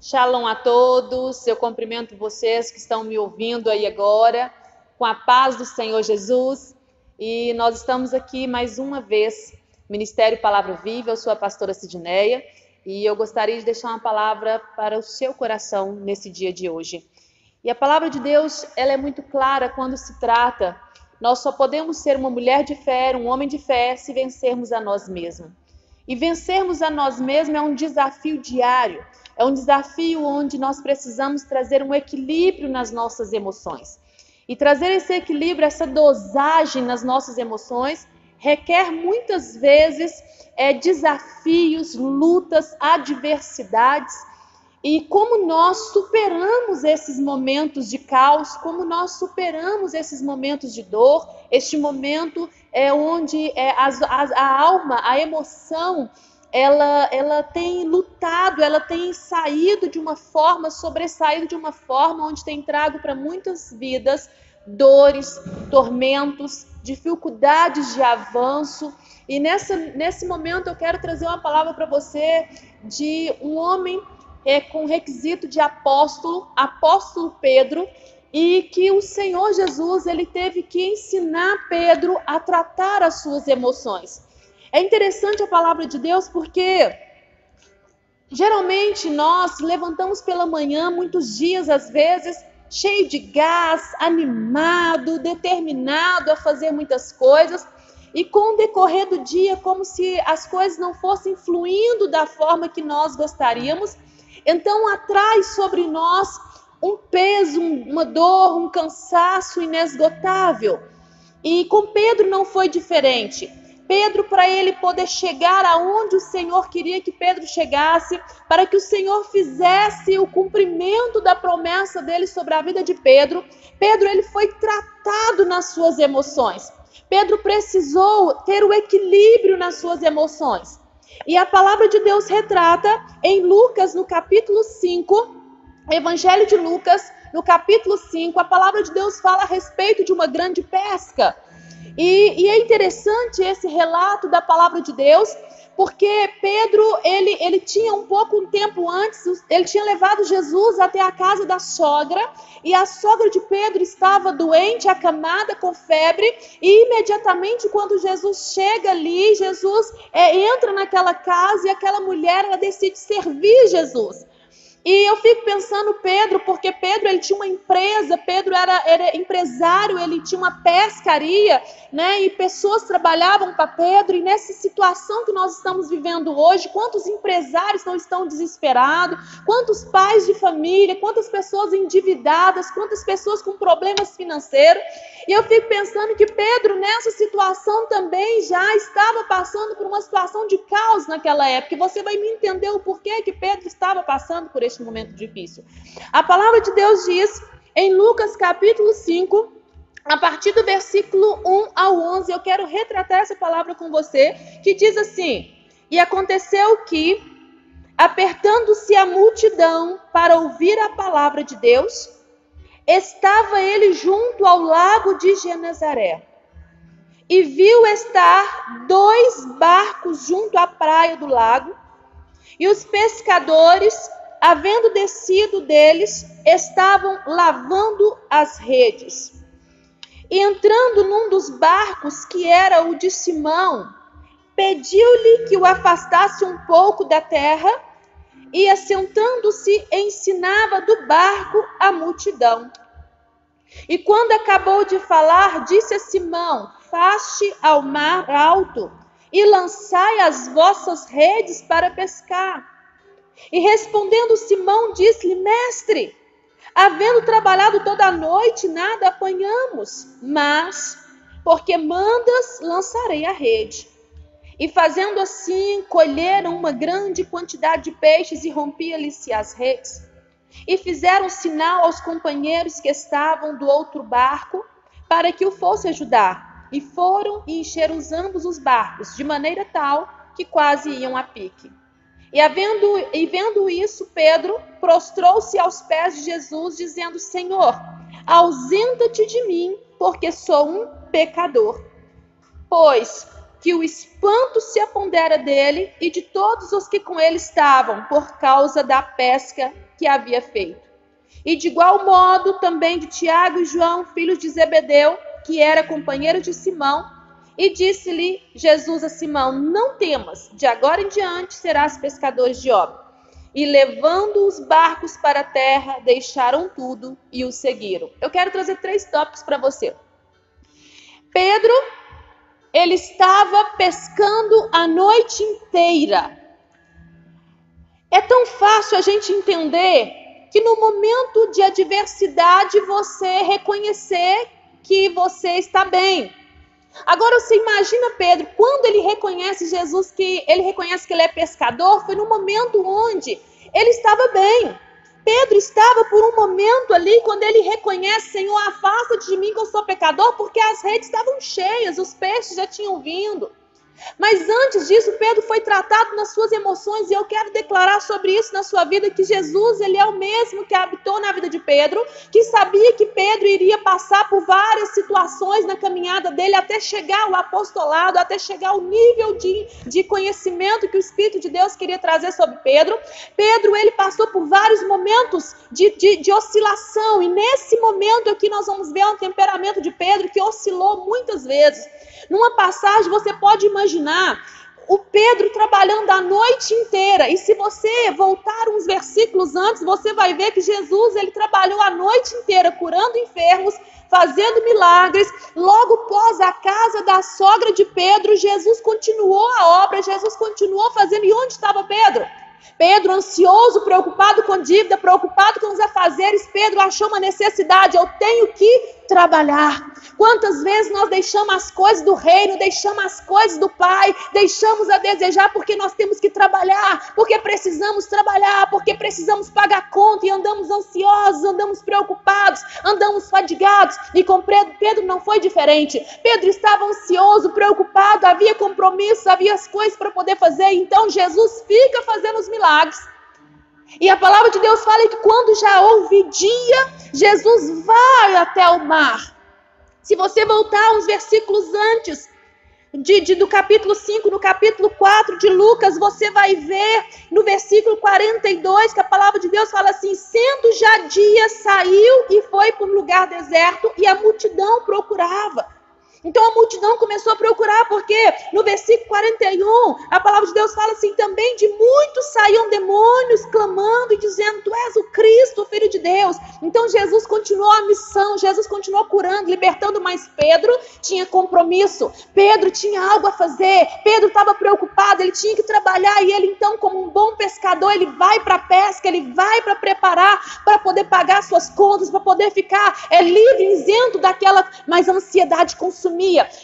Shalom a todos, eu cumprimento vocês que estão me ouvindo aí agora, com a paz do Senhor Jesus, e nós estamos aqui mais uma vez, Ministério Palavra Viva, eu sou a pastora Sidneia, e eu gostaria de deixar uma palavra para o seu coração nesse dia de hoje. E a palavra de Deus, ela é muito clara quando se trata, nós só podemos ser uma mulher de fé, um homem de fé, se vencermos a nós mesmos. E vencermos a nós mesmos é um desafio diário, é um desafio onde nós precisamos trazer um equilíbrio nas nossas emoções. E trazer esse equilíbrio, essa dosagem nas nossas emoções, requer muitas vezes desafios, lutas, adversidades. E como nós superamos esses momentos de caos, como nós superamos esses momentos de dor, este momento onde a alma, a emoção, ela tem lutado, ela tem saído de uma forma, sobressaído de uma forma onde tem trago para muitas vidas dores, tormentos, dificuldades de avanço. E nesse momento eu quero trazer uma palavra para você de um homem com requisito de apóstolo Pedro, e que o Senhor Jesus ele teve que ensinar Pedro a tratar as suas emoções. É interessante a palavra de Deus porque geralmente nós levantamos pela manhã, muitos dias às vezes, cheio de gás, animado, determinado a fazer muitas coisas, e com o decorrer do dia, como se as coisas não fossem fluindo da forma que nós gostaríamos, então atrai sobre nós um peso, uma dor, um cansaço inesgotável. E com Pedro não foi diferente. Pedro, para ele poder chegar aonde o Senhor queria que Pedro chegasse, para que o Senhor fizesse o cumprimento da promessa dele sobre a vida de Pedro, ele foi tratado nas suas emoções. Pedro precisou ter o equilíbrio nas suas emoções. E a palavra de Deus retrata em Lucas, no capítulo 5, Evangelho de Lucas, no capítulo 5, a palavra de Deus fala a respeito de uma grande pesca. E é interessante esse relato da palavra de Deus, porque Pedro, ele tinha um tempo antes, ele tinha levado Jesus até a casa da sogra, e a sogra de Pedro estava doente, acamada com febre, e imediatamente quando Jesus chega ali, Jesus entra naquela casa, e aquela mulher, ela decide servir Jesus. E eu fico pensando Pedro, porque Pedro ele tinha uma empresa, Pedro era empresário, ele tinha uma pescaria, né? E pessoas trabalhavam para Pedro, e nessa situação que nós estamos vivendo hoje, quantos empresários não estão desesperados, quantos pais de família, quantas pessoas endividadas, quantas pessoas com problemas financeiros, e eu fico pensando que Pedro nessa situação também já estava passando por uma situação de caos naquela época, e você vai me entender o porquê que Pedro estava passando por este momento difícil. A palavra de Deus diz em Lucas capítulo 5, a partir do versículo 1 ao 11, eu quero retratar essa palavra com você, que diz assim: E aconteceu que, apertando-se a multidão para ouvir a palavra de Deus, estava ele junto ao lago de Genezaré, e viu estar 2 barcos junto à praia do lago, e os pescadores, havendo descido deles, estavam lavando as redes. E entrando num dos barcos, que era o de Simão, pediu-lhe que o afastasse um pouco da terra, e assentando-se ensinava do barco a multidão. E quando acabou de falar, disse a Simão: Faste ao mar alto e lançai as vossas redes para pescar. E respondendo Simão, disse-lhe: Mestre, havendo trabalhado toda a noite, nada apanhamos, mas, porque mandas, lançarei a rede. E fazendo assim, colheram uma grande quantidade de peixes, e rompia-lhes-se as redes. E fizeram sinal aos companheiros que estavam do outro barco, para que o fosse ajudar. E foram e encheram ambos os barcos, de maneira tal que quase iam a pique. E vendo isso, Pedro prostrou-se aos pés de Jesus, dizendo: Senhor, ausenta-te de mim, porque sou um pecador. Pois que o espanto se apodera dele e de todos os que com ele estavam, por causa da pesca que havia feito. E de igual modo também de Tiago e João, filhos de Zebedeu, que era companheiro de Simão, e disse-lhe Jesus a Simão: não temas, de agora em diante serás pescadores de homens. E levando os barcos para a terra, deixaram tudo e o seguiram. Eu quero trazer 3 tópicos para você. Pedro, ele estava pescando a noite inteira. É tão fácil a gente entender que no momento de adversidade você reconhecer que você está bem. Agora você imagina Pedro, quando ele reconhece Jesus, que ele reconhece que ele é pescador, foi no momento onde ele estava bem. Pedro estava por um momento ali, quando ele reconhece: Senhor, afasta-te de mim que eu sou pecador, porque as redes estavam cheias, os peixes já tinham vindo. Mas antes disso, Pedro foi tratado nas suas emoções, e eu quero declarar sobre isso na sua vida, que Jesus, ele é o mesmo que habitou na vida de Pedro, que sabia que Pedro iria passar por várias situações na caminhada dele, até chegar ao apostolado, até chegar ao nível de conhecimento que o Espírito de Deus queria trazer sobre Pedro. Pedro, ele passou por vários momentos de oscilação, e nesse momento aqui nós vamos ver o temperamento de Pedro, que oscilou muitas vezes. Numa passagem você pode imaginar o Pedro trabalhando a noite inteira, e se você voltar uns versículos antes, você vai ver que Jesus, ele trabalhou a noite inteira curando enfermos, fazendo milagres. Logo após a casa da sogra de Pedro, Jesus continuou a obra, Jesus continuou fazendo. E onde estava Pedro? Pedro, ansioso, preocupado com dívida, preocupado com os afazeres. Pedro achou uma necessidade: eu tenho que trabalhar. Quantas vezes nós deixamos as coisas do reino, deixamos as coisas do Pai, deixamos a desejar porque nós temos que trabalhar, porque precisamos trabalhar, porque precisamos pagar conta, e andamos ansiosos, andamos preocupados, andamos fadigados. E com Pedro não foi diferente. Pedro estava ansioso, preocupado, havia compromissos, havia as coisas para poder fazer. Então Jesus fica fazendo os milagres. E a palavra de Deus fala que quando já houve dia, Jesus vai até o mar. Se você voltar uns versículos antes do capítulo 5, no capítulo 4 de Lucas, você vai ver no versículo 42 que a palavra de Deus fala assim: sendo já dia, saiu e foi para um lugar deserto, e a multidão procurava. Então a multidão começou a procurar, porque no versículo 41, a palavra de Deus fala assim: também de muitos saíam demônios, clamando e dizendo: tu és o Cristo, o Filho de Deus. Então Jesus continuou a missão, Jesus continuou curando, libertando, mas Pedro tinha compromisso, Pedro tinha algo a fazer, Pedro estava preocupado, ele tinha que trabalhar, e ele então, como um bom pescador, ele vai para a pesca, ele vai para preparar, para poder pagar suas contas, para poder ficar livre, isento daquela, mas a ansiedade consumia.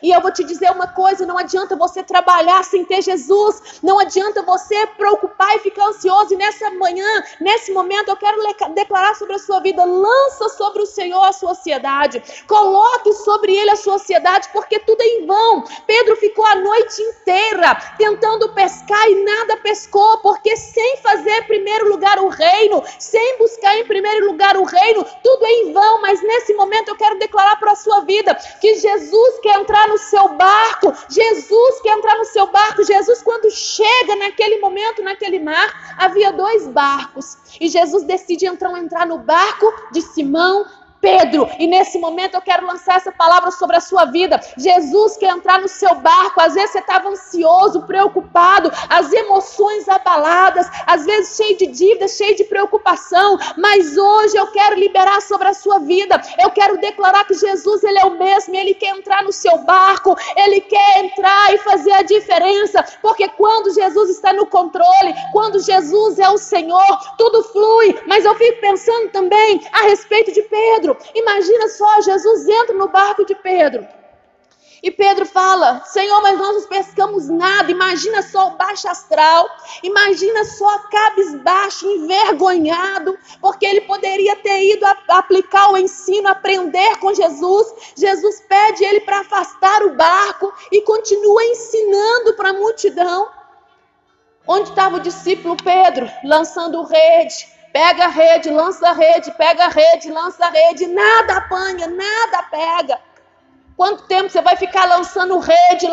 E eu vou te dizer uma coisa: não adianta você trabalhar sem ter Jesus, não adianta você preocupar e ficar ansioso. E nessa manhã, nesse momento, eu quero declarar sobre a sua vida: lança sobre o Senhor a sua ansiedade, coloque sobre Ele a sua ansiedade, porque tudo é em vão. Pedro ficou a noite inteira tentando pescar e nada pescou, porque sem fazer em primeiro lugar o reino, sem buscar em primeiro lugar o reino, tudo é em vão. Mas nesse momento eu quero declarar para a sua vida que Jesus quer entrar no seu barco. Jesus quer entrar no seu barco. Jesus, quando chega naquele momento, naquele mar, havia 2 barcos, e Jesus decide entrar no barco de Simão Pedro. E nesse momento eu quero lançar essa palavra sobre a sua vida. Jesus quer entrar no seu barco. Às vezes você estava ansioso, preocupado, as emoções abaladas, às vezes cheio de dívidas, cheio de preocupação, mas hoje eu quero liberar sobre a sua vida. Eu quero declarar que Jesus, ele é o mesmo, ele quer entrar no seu barco, ele quer entrar e fazer a diferença, porque quando Jesus está no controle, quando Jesus é o Senhor, tudo flui. Mas eu fico pensando também a respeito de Pedro. Imagina só, Jesus entra no barco de Pedro, e Pedro fala: Senhor, mas nós não pescamos nada. Imagina só o baixo astral, imagina só cabisbaixo, envergonhado, porque ele poderia ter ido aplicar o ensino, aprender com Jesus. Jesus pede ele para afastar o barco e continua ensinando para a multidão. Onde estava o discípulo Pedro? Lançando rede. Pega a rede, lança a rede, pega a rede, lança a rede, nada apanha, nada pega. Quanto tempo você vai ficar lançando rede,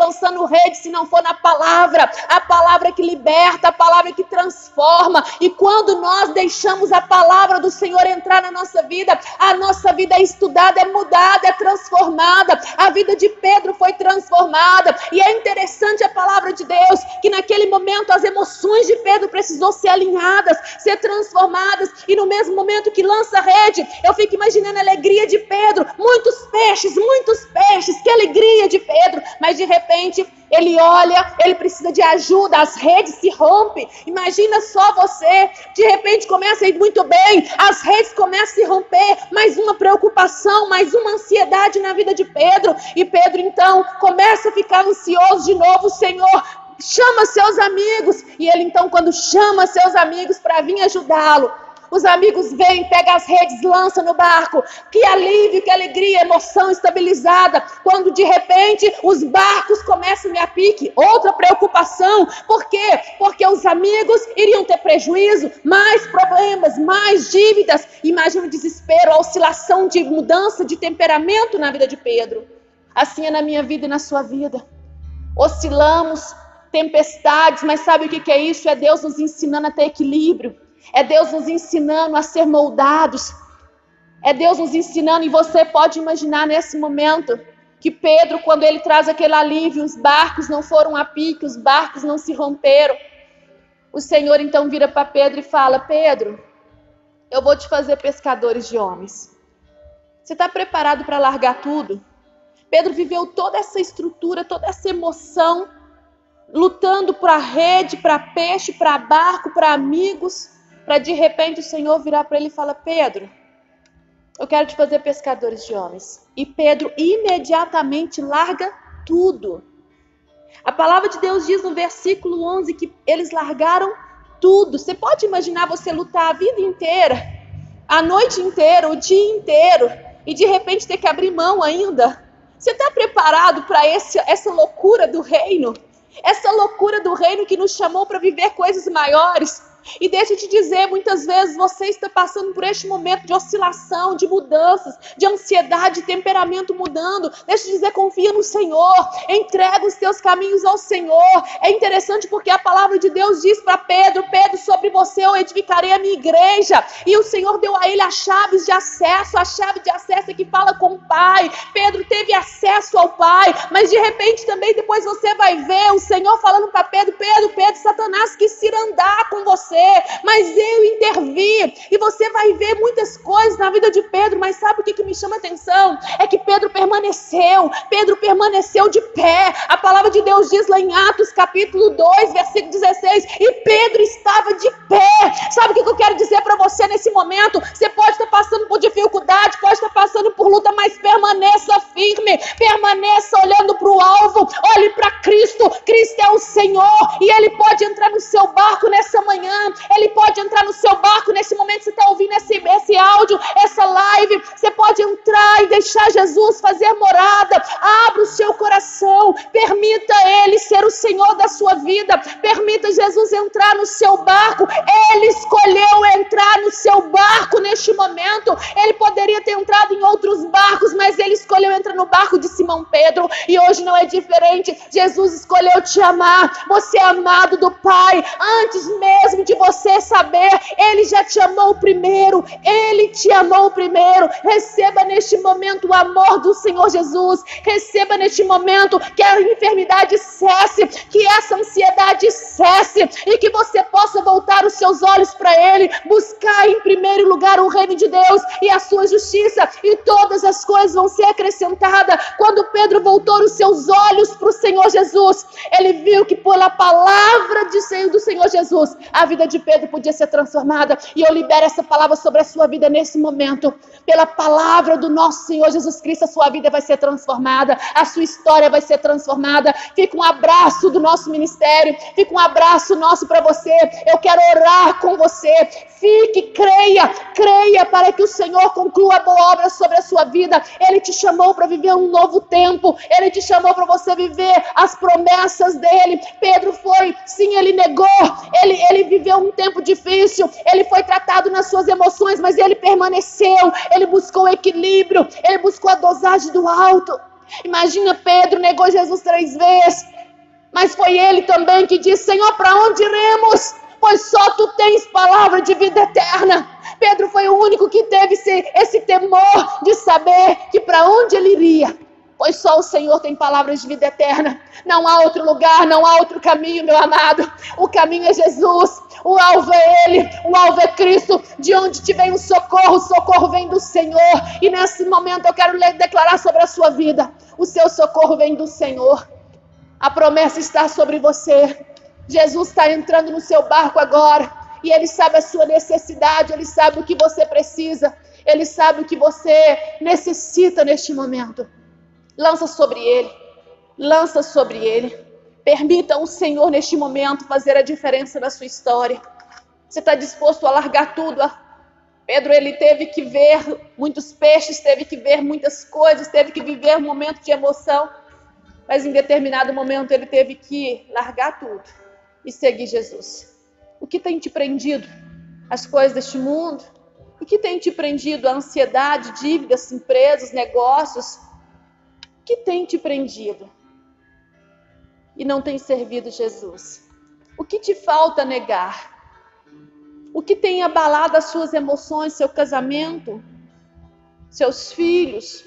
se não for na palavra? A palavra que liberta, a palavra que transforma. E quando nós deixamos a palavra do Senhor entrar na nossa vida, a nossa vida é estudada, é mudada, é transformada. A vida de Pedro foi transformada. E é interessante a palavra de Deus, que naquele momento as emoções de Pedro precisou ser alinhadas, ser transformadas. E no mesmo momento que lança a rede, eu fico imaginando a alegria de Pedro. Muitos peixes, que alegria de Pedro. Mas de repente ele olha, ele precisa de ajuda, as redes se rompem. Imagina só você, de repente começa a ir muito bem, as redes começam a se romper, mais uma preocupação, mais uma ansiedade na vida de Pedro. E Pedro então começa a ficar ansioso de novo. Senhor, chama seus amigos. E ele então, quando chama seus amigos para vir ajudá-lo, os amigos vêm, pegam as redes, lançam no barco. Que alívio, que alegria, emoção estabilizada. Quando de repente os barcos começam a ir a pique. Outra preocupação. Por quê? Porque os amigos iriam ter prejuízo, mais problemas, mais dívidas. Imagina o desespero, a oscilação de mudança de temperamento na vida de Pedro. Assim é na minha vida e na sua vida. Oscilamos, tempestades, mas sabe o que é isso? É Deus nos ensinando a ter equilíbrio. É Deus nos ensinando a ser moldados. É Deus nos ensinando, e você pode imaginar nesse momento que Pedro, quando ele traz aquele alívio, os barcos não foram a pique, os barcos não se romperam. O Senhor então vira para Pedro e fala: Pedro, eu vou te fazer pescadores de homens. Você está preparado para largar tudo? Pedro viveu toda essa estrutura, toda essa emoção, lutando para rede, para peixe, para barco, para amigos, para de repente o Senhor virar para ele e falar: Pedro, eu quero te fazer pescadores de homens. E Pedro imediatamente larga tudo. A palavra de Deus diz no versículo 11 que eles largaram tudo. Você pode imaginar você lutar a vida inteira, a noite inteira, o dia inteiro, e de repente ter que abrir mão ainda? Você está preparado para essa loucura do reino? Essa loucura do reino que nos chamou para viver coisas maiores? E deixa eu te dizer, muitas vezes você está passando por este momento de oscilação, de mudanças, de ansiedade, de temperamento mudando. Deixa eu te dizer, confia no Senhor, entrega os teus caminhos ao Senhor. É interessante porque a palavra de Deus diz para Pedro: Pedro, sobre você eu edificarei a minha igreja. E o Senhor deu a ele as chaves de acesso, a chave de acesso é que fala com o Pai. Pedro teve acesso ao Pai, mas de repente também depois você vai ver o Senhor falando para Pedro: Pedro, Satanás quis ir andar com você, mas eu intervi. E você vai ver muitas coisas na vida de Pedro, mas sabe o que me chama a atenção? É que Pedro permaneceu de pé. A palavra de Deus diz lá em Atos capítulo 2, versículo 16, e Pedro estava de pé. Sabe o que eu quero dizer para você nesse momento? Você pode estar passando por dificuldade, pode estar passando por luta, mas permaneça firme, permaneça olhando para o alvo, olhe para Cristo. Cristo é o Senhor e Ele pode entrar no seu barco nessa manhã. Ele pode entrar no seu barco nesse momento que você está ouvindo esse áudio, essa live. Você pode entrar e deixar Jesus fazer morada. Abra o seu coração, permita Ele ser o Senhor da sua vida, permita Jesus entrar no seu barco. Ele escolheu entrar no seu barco neste momento. Ele poderia ter entrado em outros barcos, mas Ele escolheu entrar no barco de Simão Pedro, e hoje não é diferente. Jesus escolheu te amar. Você é amado do Pai antes mesmo de você saber. Ele já te amou primeiro, Ele te amou primeiro. Receba neste momento o amor do Senhor Jesus. Receba neste momento que a enfermidade cesse, que essa ansiedade cesse, e que você possa voltar os seus olhos para Ele, buscar em primeiro lugar o reino de Deus e a sua justiça, e todas as coisas vão ser acrescentadas. Quando Pedro voltou os seus olhos para o Senhor Jesus, ele viu que pela palavra do Senhor Jesus, a vida de Pedro podia ser transformada. E eu libero essa palavra sobre a sua vida nesse momento. Pela palavra do nosso Senhor Jesus Cristo, a sua vida vai ser transformada, a sua história vai ser transformada. Fica um abraço do nosso ministério, fica um abraço nosso para você. Eu quero orar com você. Fique, creia para que o Senhor conclua a boa obra sobre a sua vida. Ele te chamou para viver um novo tempo, Ele te chamou para você viver as promessas dEle. Pedro foi, sim, ele negou, ele viveu um tempo difícil, ele foi tratado nas suas emoções, mas ele permaneceu, ele buscou o equilíbrio, ele buscou a dosagem do alto. Imagina, Pedro negou Jesus 3 vezes. Mas foi ele também que disse: Senhor, para onde iremos? Pois só tu tens palavra de vida eterna. Pedro foi o único que teve esse temor de saber que para onde ele iria. Pois só o Senhor tem palavras de vida eterna. Não há outro lugar, não há outro caminho, meu amado. O caminho é Jesus, o alvo é Ele, o alvo é Cristo. De onde te vem o socorro vem do Senhor. E nesse momento eu quero declarar sobre a sua vida: o seu socorro vem do Senhor. A promessa está sobre você. Jesus está entrando no seu barco agora. E Ele sabe a sua necessidade, Ele sabe o que você precisa. Ele sabe o que você necessita neste momento. Lança sobre Ele. Lança sobre Ele. Permita o Senhor neste momento fazer a diferença na sua história. Você está disposto a largar tudo? Pedro, ele teve que ver muitos peixes, teve que ver muitas coisas, teve que viver um momento de emoção. Mas em determinado momento ele teve que largar tudo e seguir Jesus. O que tem te prendido? As coisas deste mundo? O que tem te prendido? A ansiedade, dívidas, empresas, negócios? O que tem te prendido? E não tem servido Jesus? O que te falta negar? O que tem abalado as suas emoções, seu casamento, seus filhos,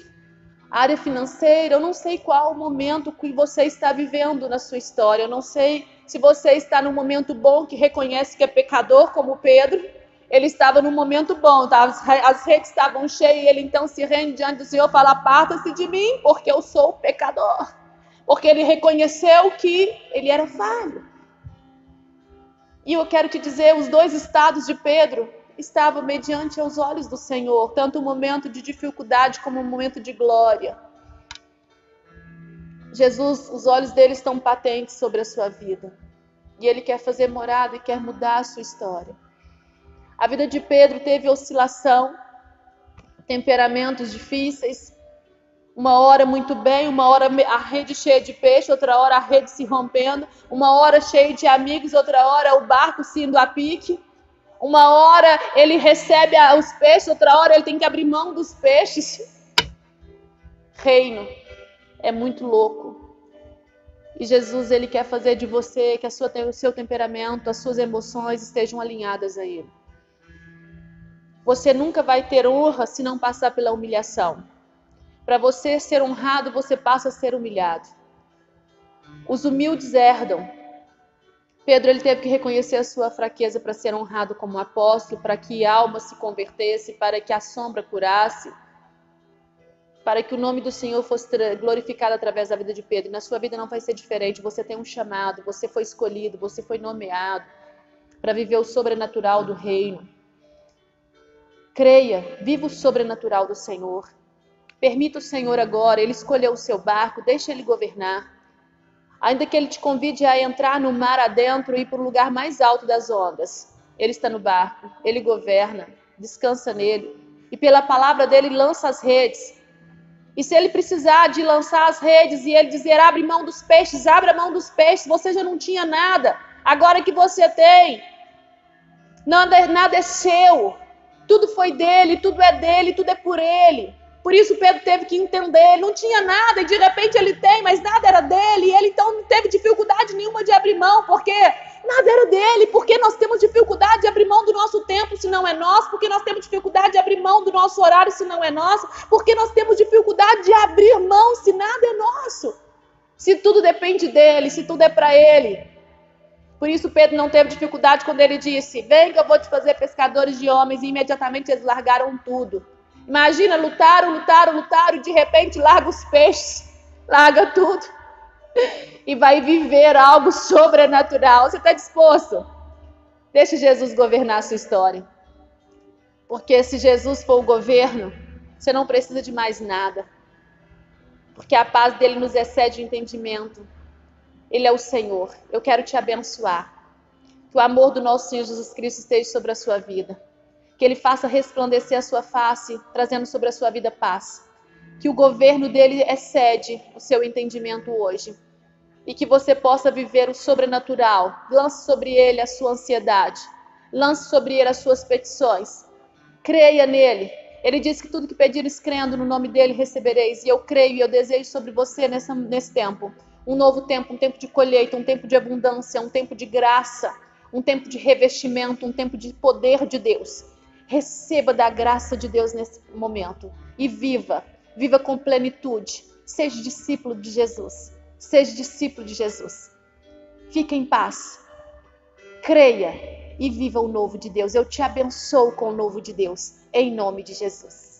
a área financeira? Eu não sei qual o momento que você está vivendo na sua história. Eu não sei se você está num momento bom, que reconhece que é pecador, como Pedro. Ele estava num momento bom, tá? As redes estavam cheias, e ele então se rende diante do Senhor e fala: aparta-se de mim, porque eu sou pecador. Porque ele reconheceu que ele era falho. E eu quero te dizer, os dois estados de Pedro estavam mediante aos olhos do Senhor, tanto o momento de dificuldade como o momento de glória. Jesus, os olhos dele estão patentes sobre a sua vida. E ele quer fazer morada e quer mudar a sua história. A vida de Pedro teve oscilação, temperamentos difíceis. Uma hora muito bem, uma hora a rede cheia de peixe, outra hora a rede se rompendo. Uma hora cheio de amigos, outra hora o barco se indo a pique. Uma hora ele recebe os peixes, outra hora ele tem que abrir mão dos peixes. Reino é muito louco. E Jesus, ele quer fazer de você que o seu temperamento, as suas emoções estejam alinhadas a Ele. Você nunca vai ter honra se não passar pela humilhação. Para você ser honrado, você passa a ser humilhado. Os humildes herdam. Pedro, ele teve que reconhecer a sua fraqueza para ser honrado como apóstolo, para que a alma se convertesse, para que a sombra curasse, para que o nome do Senhor fosse glorificado através da vida de Pedro. E na sua vida não vai ser diferente. Você tem um chamado, você foi escolhido, você foi nomeado para viver o sobrenatural do reino. Creia, viva o sobrenatural do Senhor. Permita o Senhor agora, Ele escolheu o seu barco, deixa Ele governar. Ainda que Ele te convide a entrar no mar adentro e ir para o lugar mais alto das ondas, Ele está no barco, Ele governa, descansa nele. E pela palavra dEle, lança as redes. E se Ele precisar de lançar as redes e Ele dizer: abre mão dos peixes, abra mão dos peixes, você já não tinha nada, agora que você tem, nada é seu. Tudo foi dele, tudo é por ele. Por isso Pedro teve que entender, ele não tinha nada e de repente ele tem, mas nada era dele. E ele então não teve dificuldade nenhuma de abrir mão, porque nada era dele. Porque nós temos dificuldade de abrir mão do nosso tempo se não é nosso. Porque nós temos dificuldade de abrir mão do nosso horário se não é nosso. Porque nós temos dificuldade de abrir mão se nada é nosso. Se tudo depende dele, se tudo é para ele. Por isso Pedro não teve dificuldade quando ele disse: vem que eu vou te fazer pescadores de homens. E imediatamente eles largaram tudo. Imagina, lutaram, e de repente larga os peixes, larga tudo. E vai viver algo sobrenatural. Você está disposto? Deixe Jesus governar a sua história. Porque se Jesus for o governo, você não precisa de mais nada. Porque a paz dele nos excede o entendimento. Ele é o Senhor. Eu quero te abençoar. Que o amor do nosso Senhor Jesus Cristo esteja sobre a sua vida. Que Ele faça resplandecer a sua face, trazendo sobre a sua vida paz. Que o governo dele excede o seu entendimento hoje. E que você possa viver o sobrenatural. Lance sobre ele a sua ansiedade. Lance sobre ele as suas petições. Creia nele. Ele diz que tudo que pedires crendo no nome dele recebereis. E eu creio e eu desejo sobre você nesse tempo. Um novo tempo, um tempo de colheita, um tempo de abundância, um tempo de graça, um tempo de revestimento, um tempo de poder de Deus. Receba da graça de Deus nesse momento e viva com plenitude. Seja discípulo de Jesus. Seja discípulo de Jesus. Fique em paz. Creia e viva o novo de Deus. Eu te abençoo com o novo de Deus, em nome de Jesus.